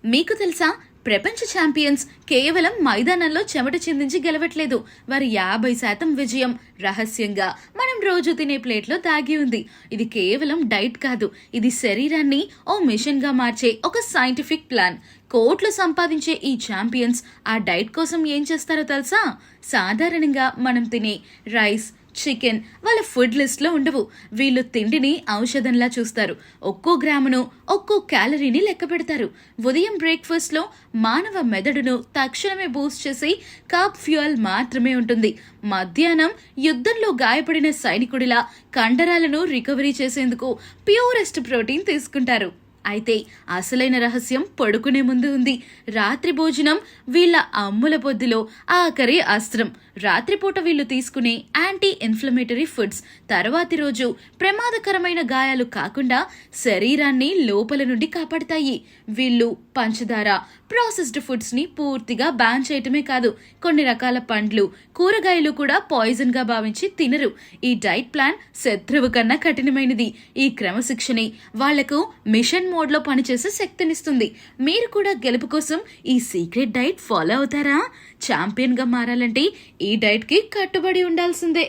మీకు తెలుసా, ప్రపంచ ఛాంపియన్స్ కేవలం మైదానంలో చెమట చిందించి గెలవట్లేదు. వారి 50% విజయం రహస్యంగా మనం రోజు తినే ప్లేట్లో దాగి ఉంది. ఇది కేవలం డైట్ కాదు, ఇది శరీరాన్ని ఓ మిషన్ గా మార్చే ఒక సైంటిఫిక్ ప్లాన్. కోట్లు సంపాదించే ఈ ఛాంపియన్స్ ఆ డైట్ కోసం ఏం చేస్తారో తెలుసా? సాధారణంగా మనం తినే రైస్, చికెన్ వాళ్ళ ఫుడ్ లిస్ట్ లో ఉండవు. వీళ్ళు తిండిని ఔషధంలా చూస్తారు. ఒక్కో గ్రామును, ఒక్కో క్యాలరీని లెక్క పెడతారు. ఉదయం బ్రేక్ఫాస్ట్ లో మానవ మెదడును తక్షణమే బూస్ట్ చేసి కార్బ్ ఫ్యూయల్ మాత్రమే ఉంటుంది. మధ్యాహ్నం యుద్ధంలో గాయపడిన సైనికుడిలా కండరాలను రికవరీ చేసేందుకు ప్యూరెస్ట్ ప్రోటీన్ తీసుకుంటారు. అయితే అసలైన రహస్యం పడుకునే ముందు ఉంది. రాత్రి భోజనం వీళ్ళ అమ్ముల పొద్దులో ఆఖరి అస్త్రం. రాత్రిపూట వీళ్ళు తీసుకునే యాంటీ ఇన్ఫ్లమేటరీ ఫుడ్స్ తర్వాతి రోజు ప్రమాదకరమైన గాయాలు కాకుండా శరీరాన్ని లోపల నుండి కాపాడతాయి. వీళ్ళు పంచదార, ప్రాసెస్డ్ ఫుడ్స్ ని పూర్తిగా బ్యాన్ చేయటమే కాదు, కొన్ని రకాల పండ్లు, కూరగాయలు కూడా పాయిజన్ గా భావించి తినరు. ఈ డైట్ ప్లాన్ శత్రువు కన్నా కఠినమైనది. ఈ క్రమశిక్షణే వాళ్లకు మిషన్ మోడ్ లో పనిచేసే శక్తినిస్తుంది. మీరు కూడా గెలుపు కోసం ఈ సీక్రెట్ డైట్ ఫాలో అవుతారా? ఛాంపియన్ గా మారాలంటే ఈ డైట్ కి కట్టుబడి ఉండాల్సిందే.